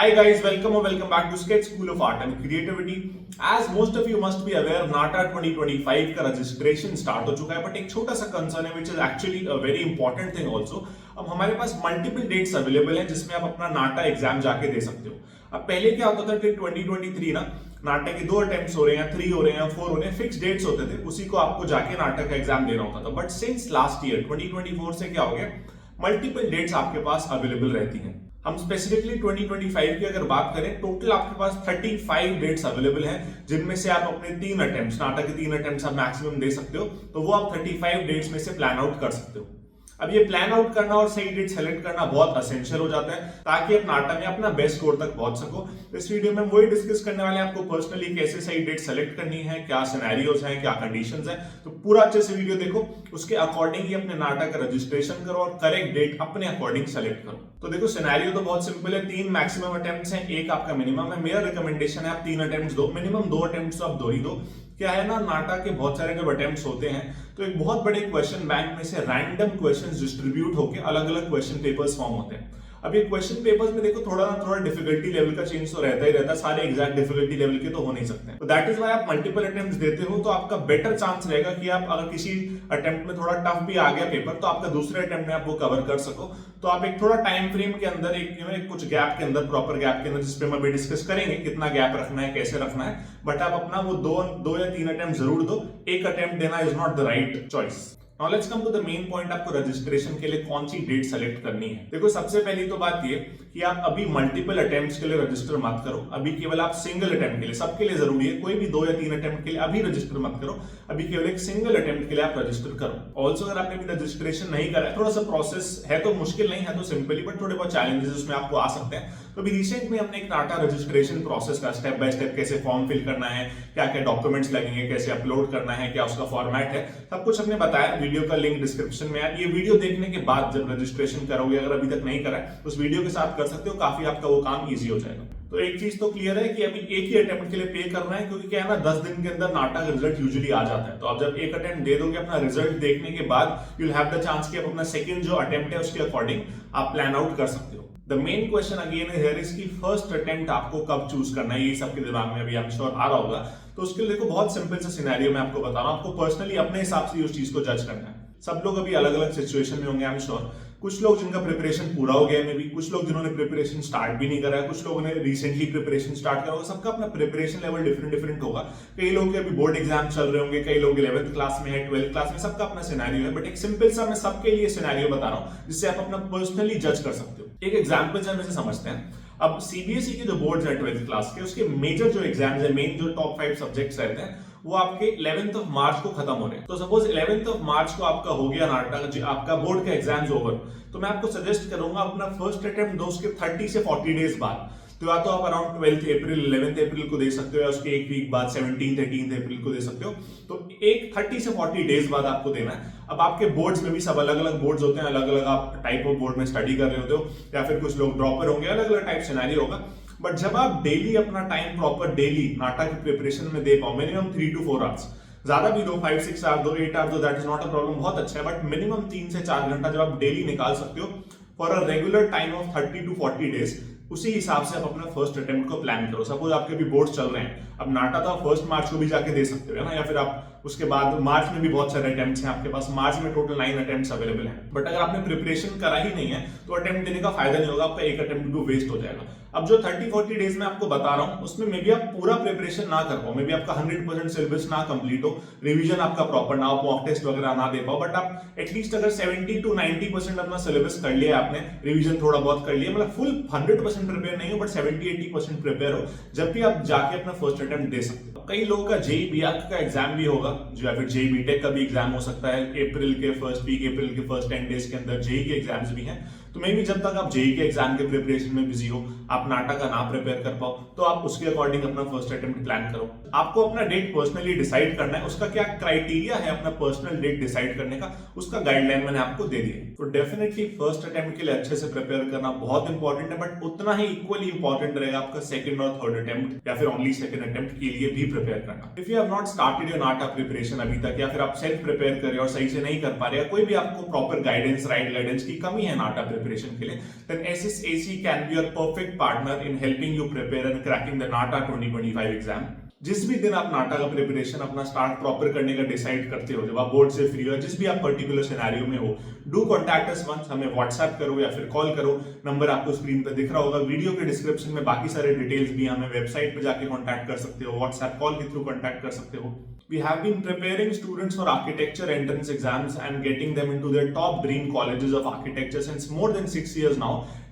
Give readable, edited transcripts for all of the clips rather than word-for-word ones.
Hi guys, welcome or welcome back to Sketch School of Art and Creativity. As most of you must be aware, नाटा 2025 का registration start हो चुका है, but एक छोटा सा concern है which is actually a very important thing also. अब हमारे पास मल्टीपल डेट्स अवेलेबल हैं जिसमें आप अपना नाटा एग्जाम जाके दे सकते हो. अब पहले क्या होता था कि 2023 ना नाटक के 2 अटेम्प्ट्स हो रहे हैं, 3 हो रहे हैं, 4 हो रहे हैं, फिक्स डेट्स होते थे, उसी को आपको जाके नाटक का एग्जाम देना होता था. बट सिंस लास्ट ईयर 2024 से क्या हो गया, मल्टीपल डेट्स आपके पास अवेलेबल रहती हैं. हम स्पेसिफिकली 2025 की अगर बात करें, टोटल आपके पास 35 डेट्स अवेलेबल हैं जिनमें से आप अपने 3 अटेम्प्ट्स, नाटक के 3 अटेम्प्ट्स आप मैक्सिमम दे सकते हो. तो वो आप 35 डेट्स में से प्लान आउट कर सकते हो. अब ये प्लान आउट करना और सही डेट सेलेक्ट करना बहुत असेंशियल हो जाता है ताकि आप नाटक में अपना बेस्ट स्कोर तक पहुंच सको. इस वीडियो में वही डिस्कस करने वाले हैं आपको पर्सनली कैसे सही डेट सेलेक्ट करनी है, क्या सिनेरियोज हैं, क्या कंडीशंस हैं. तो पूरा अच्छे से वीडियो देखो, उसके अकॉर्डिंग ही अपने नाटक का रजिस्ट्रेशन करो और करेक्ट डेट अपने अकॉर्डिंग सेलेक्ट करो. तो देखो सिनेरियो तो बहुत सिंपल है, 3 मैक्सिमम अटेम्प्ट्स हैं, 1 आपका मिनिमम है. मेरा रिकमेंडेशन है आप 3 अटेम्प्ट्स दो, मिनिमम 2 अटेम्प्ट्स तो आप दो ही दो. क्या है ना, नाटा के बहुत सारे जब अटेम्प्ट्स होते हैं तो एक बहुत बड़े क्वेश्चन बैंक में से रैंडम क्वेश्चंस डिस्ट्रीब्यूट होकर अलग अलग क्वेश्चन पेपर्स फॉर्म होते हैं. अब ये क्वेश्चन पेपर्स में देखो थोड़ा ना थोड़ा डिफिकल्टी लेवल का चेंज तो रहता ही रहता है, सारे एग्जैक्ट डिफिकल्टी लेवल के तो हो नहीं सकते. तो दैट इज व्हाई आप मल्टीपल अटेम्प्ट्स देते हो तो आपका बेटर चांस रहेगा कि आप अगर किसी अटेम्प्ट में थोड़ा टफ भी आ गया पेपर तो आपका दूसरे अटेम्प्ट में आप वो कवर कर सको. तो आप एक थोड़ा टाइम फ्रेम के अंदर एक कुछ गैप के अंदर, प्रॉपर गैप के अंदर, जिसपे हम अभी डिस्कस करेंगे कितना गैप रखना है, कैसे रखना है, बट आप अपना वो दो या 3 अटेम्प्ट जरूर दो. एक अटेम्प्ट देना is not the right choice. Now let's come to the main point, आपको रजिस्ट्रेशन के लिए कौन सी डेट सेलेक्ट करनी है. देखो सबसे पहली तो बात ये कि आप अभी मल्टीपल अटेम्प्ट्स के लिए रजिस्टर मत करो. अभी केवल आप सिंगल अटेम्प्ट के लिए, सबके लिए जरूरी है, कोई भी 2 या 3 अटेम्प्ट के लिए अभी रजिस्टर मत करो. अभी केवल एक सिंगल अटेम्प्ट के लिए आप रजिस्टर करो. ऑल्सो अगर आपने अभी रजिस्ट्रेशन नहीं करा है, थोड़ा सा प्रोसेस है, तो मुश्किल नहीं है, तो सिंपली, बट थोड़े बहुत चैलेंजेस उसमें आपको आ सकते हैं. तो अभी रिसेंट में हमने एक नाटा रजिस्ट्रेशन प्रोसेस का स्टेप बाय स्टेप कैसे फॉर्म फिल करना है, क्या क्या डॉक्यूमेंट्स लगेंगे, कैसे अपलोड करना है, क्या उसका फॉर्मेट है, सब कुछ हमने बताया. वीडियो का लिंक डिस्क्रिप्शन में है. ये वीडियो देखने के बाद जब रजिस्ट्रेशन करोगे, अगर अभी तक नहीं करा है तो उस वीडियो के साथ कर सकते हो, काफी आपका वो काम इजी हो जाएगा. तो एक चीज तो क्लियर है कि अभी एक ही अटेम्प्ट के लिए पे करना है, क्योंकि क्या है ना, 10 दिन के अंदर नाटा का रिजल्ट यूजुअली आ जाता है. तो आप जब एक अटेम्प्ट दे दोगे, अपना रिजल्ट देखने के बाद you will have the chance कि आप अपना सेकंड जो अटेम्प्ट है उसके अकॉर्डिंग आप प्लान आउट कर सकते हो. The main question again here is कि फर्स्ट अटेम्प्ट आपको कब चूज करना है. ये सबके दिमाग में अभी आई एम श्योर आ रहा होगा. तो उसके लिए देखो बहुत सिंपल सा सिनेरियो मैं आपको बता रहा हूं, आपको पर्सनली अपने हिसाब से उस चीज को जज करना है. सब लोग अभी अलग अलग सिचुएशन में होंगे आई एम श्योर. कुछ लोग जिनका प्रिपरेशन पूरा हो गया, में भी कुछ लोग जिन्होंने प्रिपरेशन स्टार्ट भी नहीं करा है, कुछ लोगों ने रिसेंटली प्रिपरेशन स्टार्ट करा होगा. सबका अपना प्रिपरेशन लेवल डिफरेंट होगा. कई लोग के अभी बोर्ड एग्जाम चल रहे होंगे, कई लोग 11th क्लास में है, 12th क्लास में, सबका अपना सिनेरियो है. बट एक सिंपल सा मैं सबके लिए सिनेरियो बता रहा हूं जिससे आप अपना पर्सनली जज कर सकते हो. एक एग्जाम्पल से हम इसे समझते हैं. अब सीबीएसई के जो बोर्ड है 12th क्लास के, उसके मेजर जो एग्जाम्स है, मेन जो टॉप 5 सब्जेक्ट्स रहते हैं, वो आपके 11th ऑफ मार्च को खत्म हो रहे हैं. तो सपोज 11th ऑफ मार्च को आपका हो गया नाटक, आपका बोर्ड का एग्जाम्स ओवर, तो मैं आपको सजेस्ट करूंगा अपना फर्स्ट अटेम्प्ट दो उसके 30 से 40 डेज बाद. तो या तो आप अराउंड 12th अप्रैल 11th अप्रैल को दे सकते हो, या उसके एक वीक बाद 17th 18th अप्रैल को दे सकते हो. तो एक 30 से 40 डेज बाद आपको देना है. अब आपके बोर्ड्स में भी सब अलग अलग बोर्ड्स होते हैं, अलग अलग आप टाइप ऑफ बोर्ड में स्टडी कर रहे होते हो, या फिर कुछ लोग ड्रॉपर होंगे, अलग अलग टाइप सिनेरियो होगा. बट जब आप डेली अपना टाइम प्रॉपर डेली नाटा की प्रिपरेशन में दे पाओ, मिनिमम 3 to 4 आवर्स, ज्यादा भी दो, 5-6 आवर्स दो, 8 आवर्स दो, that is not a problem, बहुत अच्छा है. बट मिनिमम 3 से 4 घंटा जब आप डेली निकाल सकते हो for a regular time of 30 to 40 days, उसी हिसाब से आप अपना फर्स्ट अटेम्प्ट को प्लान करो. सपोज आपके भी बोर्ड्स चल रहे हैं, अब नाटा तो 1 मार्च को भी जाके दे सकते हो ना, या फिर आप उसके बाद मार्च में भी बहुत सारे अटेम्प्ट्स हैं आपके पास. मार्च में टोटल 9 अटेम्प्ट्स अवेलेबल हैं. बट अगर आपने प्रिपरेशन करा ही नहीं है तो अटेम्प्ट देने का फायदा नहीं होगा, आपका एक अटेम्प्ट भी वेस्ट हो जाएगा. अब जो 30-40 डेज में आपको बता रहा हूं उसमें मे बी आप पूरा प्रिपरेशन ना कर पाओ, मे बी आपका 100% सिलेबस ना कंप्लीट हो, रिवीजन आपका प्रॉपर ना हो, मॉक टेस्ट वगैरह ना दे पाओ, बट आप एटलीस्ट अगर 70 to 90% अपना सिलेबस कर लिया आपने, रिवीजन थोड़ा बहुत कर लिया, मतलब फुल 100% प्रिपेयर नहीं हो बट 70-80% प्रिपेयर हो, जब भी आप जाके अपना फर्स्ट अटेम्प्ट दे सकते हो. कई लोगों का जेई बीआरके का एग्जाम भी होगा, जो या फिर जेई बीटेक का भी एग्जाम हो सकता है. अप्रैल के फर्स्ट वीक, अप्रैल के फर्स्ट 10 डेज के अंदर जेई के एग्जाम्स भी हैं. तो मे बी जब तक आप जेई के एग्जाम के प्रिपरेशन में बिजी हो, आप नाटा का ना प्रिपेयर कर पाओ, तो आप उसके अकॉर्डिंग अपना फर्स्ट अटेम्प्ट प्लान करो. आपको अपना डेट पर्सनली डिसाइड करना है, उसका क्या क्राइटेरिया है अपना पर्सनल डेट डिसाइड करने का, उसका गाइडलाइन मैंने आपको दे दिया. तो डेफिनेटली फर्स्ट अटेम्प्ट के लिए अच्छे से प्रिपेयर करना बहुत इंपॉर्टेंट है, बट उतना ही इक्वली इंपॉर्टेंट रहेगा आपका सेकंड और थर्ड अटेम्प्ट, या फिर ओनली सेकंड अटेम्प्ट के लिए भी प्रिपेयर करना. If you have not started your NATA preparation अभी तक, या फिर आप सेल्फ प्रिपेयर कर रहे हो और सही से नहीं कर पा रहे, कोई भी आपको प्रॉपर गाइडेंस, राइट गाइडेंस की कमी है नाटा प्रिपरेशन के लिए, then SSAC can be your perfect partner in helping you prepare and cracking the NATA 2025 exam. जिस भी दिन आप नाटा का प्रिपरेशन अपना स्टार्ट प्रॉपर करने का डिसाइड करते हो, जब आप बोर्ड से फ्री हो, जिस भी आप पर्टिकुलर सिनेरियो में हो, डू कॉन्टैक्ट अस वंस, हमें व्हाट्सएप करो या फिर कॉल करो। नंबर आपको स्क्रीन पर दिख रहा होगा, वीडियो के डिस्क्रिप्शन में बाकी सारे डिटेल्स भी, हमें वेबसाइट पे जाके कॉन्टैक्ट कर सकते हो, व्हाट्सएप कॉल के थ्रू कॉन्टैक्ट कर सकते हो। We have been preparing students for architecture entrance exams and getting them into their top dream colleges of architecture since more than 6 years now.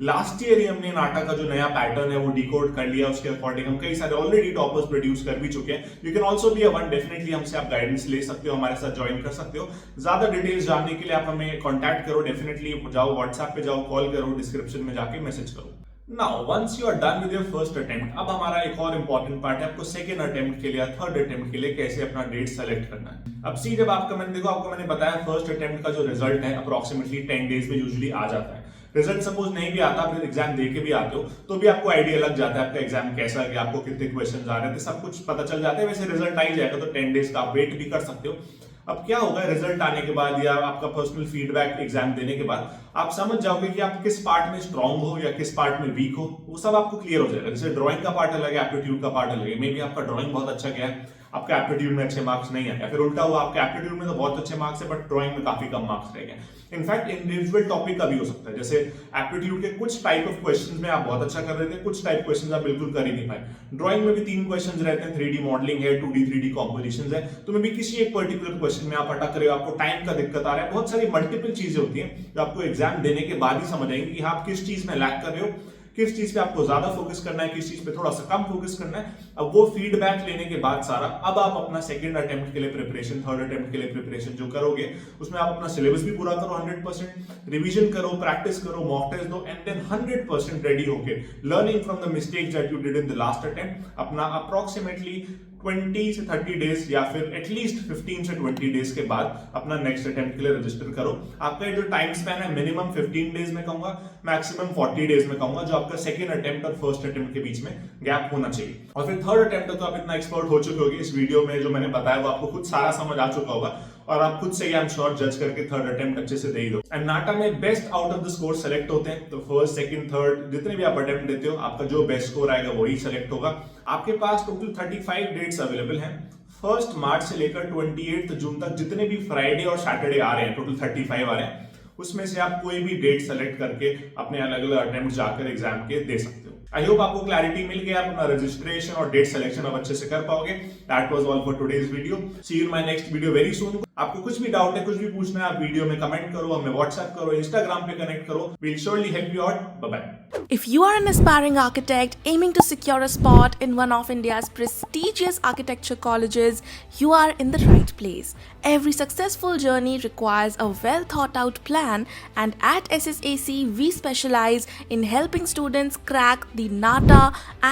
Last year ही हमने नाटा का जो नया पैटर्न है वो डिकोड कर लिया, उसके अकॉर्डिंग हम कई सारे ऑलरेडी टॉपर्स प्रोड्यूस कर भी चुके हैं। You can also be a one, definitely हमसे आप गाइडेंस ले सकते हो, हमारे साथ ज्वाइन कर सकते हो। ज्यादा डिटेल्स जानने के लिए आप हमें कॉन्टैक्ट करो, डेफिनेटली जाओ व्हाट्सएप पे जाओ, कॉल करो, डिस्क्रिप्शन में जाके मैसेज करो। Now, once you are done with your first attempt, अब हमारा एक और important part है, आपको सेकेंड अटेम्प्ट के लिए, थर्ड अटेम्प्ट के लिए कैसे अपना डेट सेलेक्ट करना है। अब सी, जब आपका आपको मैंने बताया फर्स्ट अटेम्प्ट का जो रिजल्ट है अप्रोक्सीमेटली 10 डेज में यूजुअली आ जाता है। रिजल्ट सपोज नहीं भी आता, फिर एग्जाम दे के भी आते हो तो भी आपको आइडिया लग जाता है आपका एग्जाम कैसा है, आपको कितने क्वेश्चन आ रहे थे, सब कुछ पता चल जाता है। वैसे रिजल्ट आ ही जाएगा तो 10 डेज का आप वेट भी कर सकते हो। अब क्या होगा, रिजल्ट आने के बाद या आपका पर्सनल फीडबैक एग्जाम देने के बाद आप समझ जाओगे कि आप किस पार्ट में स्ट्रांग हो या किस पार्ट में वीक हो, वो सब आपको क्लियर हो जाएगा। जैसे ड्राइंग का पार्ट अलग है, एप्टीट्यूड का पार्ट अलग है। मे बी आपका ड्राइंग बहुत अच्छा गया है, आपका एप्टीट्यूड में अच्छे मार्क्स नहीं आए, या फिर उल्टा हुआ, आपके एप्टीट्यूड में तो बहुत अच्छे मार्क्स है बट ड्राइंग में काफी कम मार्क्स रह गए। इनफैक्ट इंडिविजुअल टॉपिक का भी हो सकता है, जैसे एप्टीट्यूड के कुछ टाइप ऑफ क्वेश्चंस में आप बहुत अच्छा कर रहे थे, कुछ टाइप क्वेश्चंस आप बिल्कुल कर ही नहीं पाए। ड्राइंग में भी 3 क्वेश्चंस रहते हैं, 3D मॉडलिंग है, 2D 3D कॉम्पोजिशंस है, तो मे भी किसी एक पर्टिकुलर क्वेश्चन में आप अटक रहे हो, आपको टाइम का दिक्कत आ रहा है। बहुत सारी मल्टीपल चीजें होती हैं जो आपको एग्जाम देने के बाद ही समझ आएंगे कि आप किस चीज में लैक कर रहे हो, किस चीज पे आपको ज्यादा फोकस करना है, किस चीज पे थोड़ा सा कम फोकस करना है। अब वो फीडबैक लेने के बाद सारा, अब आप अपना सेकंड अटेम्प्ट के लिए प्रिपरेशन, थर्ड अटेम्प्ट के लिए प्रिपरेशन जो करोगे, उसमें आप अपना सिलेबस भी पूरा करो, 100% रिवीजन करो, प्रैक्टिस करो, मॉक टेस्ट दो, एंड देन 100% रेडी होके learning from the mistakes that you did in the last attempt अपना अप्रोक्सीमेटली 20 से 30 डेज या फिर एटलीस्ट 15 से 20 डेज के बाद अपना नेक्स्ट अटेम्प्ट के लिए रजिस्टर करो। आपका जो टाइम स्पैन है मिनिमम 15 डेज में कहूंगा, मैक्सिमम 40 डेज में कहूंगा, जो आपका सेकंड अटेम्प्ट और फर्स्ट अटेम्प्ट के बीच में गैप होना चाहिए। और फिर थर्ड अटेम्प्ट तो आप इतना एक्सपर्ट हो चुके होगे, इस वीडियो में जो मैंने बताया वो आपको खुद सारा समझ आ चुका होगा और आप खुद से ही आई एम श्योर जज करके थर्ड अटेम्प्ट अच्छे से दे ही दो। एंड नाटा में best out of the score select होते हैं, तो फर्स्ट सेकंड थर्ड जितने भी आप अटेम्प्ट देते हो, आपका जो बेस्ट स्कोर आएगा वही सेलेक्ट होगा। आपके पास टोटल 35 डेट्स अवेलेबल हैं। 1 मार्च से लेकर 28 जून तक जितने भी फ्राइडे और सैटरडे आ रहे हैं, टोटल 35 आ रहे हैं, उसमें से आप कोई भी डेट सेलेक्ट करके अपने अलग अलग अटेम्प्ट जाकर एग्जाम के दे सकते हो। आई होप आपको क्लैरिटी मिल गया, अपना रजिस्ट्रेशन और डेट सिलेक्शन अब अच्छे से कर पाओगे। That was all for today's video. See you in my next video very soon. आपको कुछ भी डाउट है, कुछ भी पूछना है, आप वीडियो में कमेंट करो, हमें व्हाट्सएप करो, इंस्टाग्राम पे कनेक्ट करो। We will surely help you out. Bye bye. If you are an aspiring architect aiming to secure a spot in one of India's prestigious architecture colleges, you are in the right place. Every successful journey requires a well thought out plan, and at SSAC we specialize in helping students crack the NATA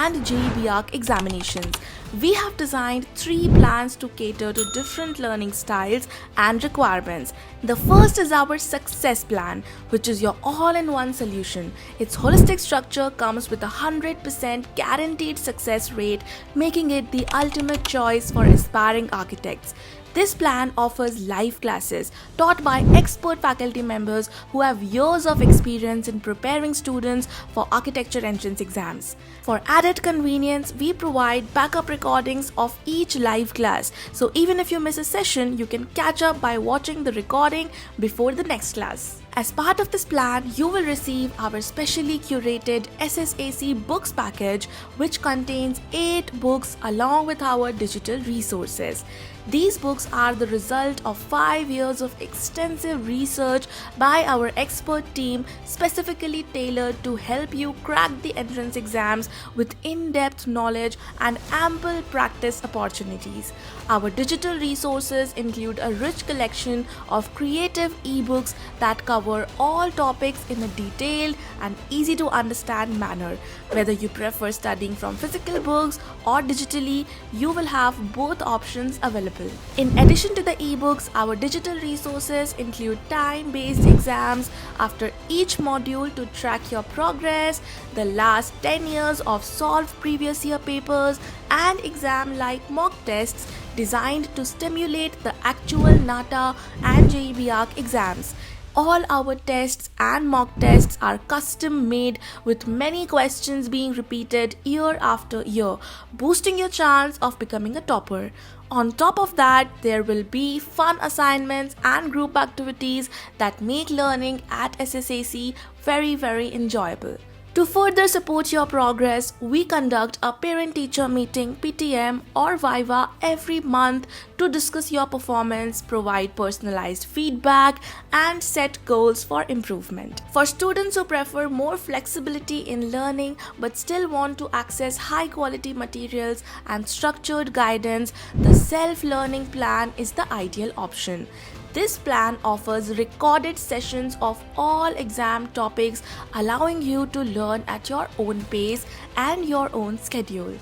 and JEE Arc examinations. We have designed 3 plans to cater to different learning styles and requirements. The first is our success plan, which is your all-in-one solution. Its holistic structure comes with a 100% guaranteed success rate, making it the ultimate choice for aspiring architects. This plan offers live classes taught by expert faculty members who have years of experience in preparing students for architecture entrance exams. For added convenience, we provide backup recordings of each live class, so even if you miss a session, you can catch up by watching the recording before the next class. As part of this plan, you will receive our specially curated SSAC books package, which contains 8 books along with our digital resources. These books are the result of 5 years of extensive research by our expert team, specifically tailored to help you crack the entrance exams with in-depth knowledge and ample practice opportunities. Our digital resources include a rich collection of creative ebooks that cover all topics in a detailed and easy to understand manner. Whether you prefer studying from physical books or digitally, you will have both options available. In addition to the ebooks, our digital resources include time-based exams after each module to track your progress, the last 10 years of solved previous year papers, and exam-like mock tests designed to stimulate the actual NATA and JEE Arc exams. All our tests and mock tests are custom made with many questions being repeated year after year, boosting your chance of becoming a topper. On top of that, there will be fun assignments and group activities that make learning at SSAC very enjoyable. To further support your progress, we conduct a parent-teacher meeting (PTM) or Viva every month to discuss your performance, provide personalized feedback, and set goals for improvement. For students who prefer more flexibility in learning but still want to access high-quality materials and structured guidance, the self-learning plan is the ideal option. This plan offers recorded sessions of all exam topics, allowing you to learn at your own pace and your own schedule.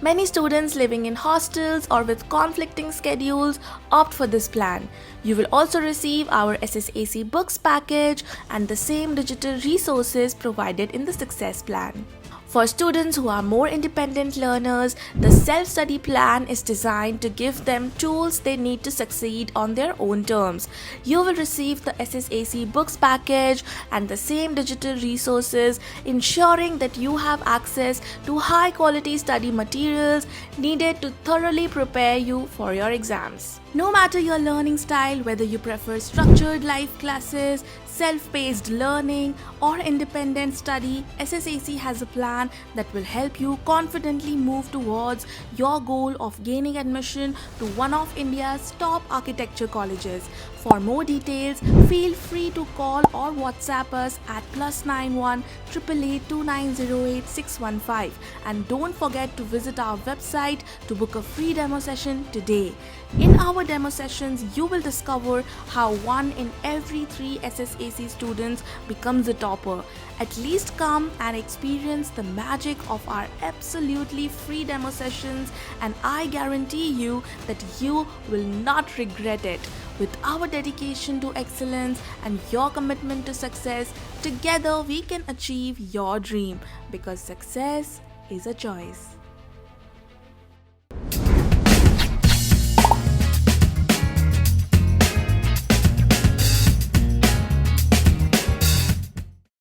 Many students living in hostels or with conflicting schedules opt for this plan. You will also receive our SSAC books package and the same digital resources provided in the Success Plan. For students who are more independent learners, the self-study plan is designed to give them tools they need to succeed on their own terms. You will receive the SSAC books package and the same digital resources, ensuring that you have access to high-quality study materials needed to thoroughly prepare you for your exams. No matter your learning style, whether you prefer structured live classes, self-paced learning, or independent study, SSAC has a plan that will help you confidently move towards your goal of gaining admission to one of India's top architecture colleges. For more details, feel free to call or WhatsApp us at +91 888 2908 615, and don't forget to visit our website to book a free demo session today. In our demo sessions, you will discover how 1 in every 3 SSAC students becomes a topper. At least come and experience the magic of our absolutely free demo sessions, and I guarantee you that you will not regret it. With our dedication to excellence and your commitment to success, together we can achieve your dream, because success is a choice.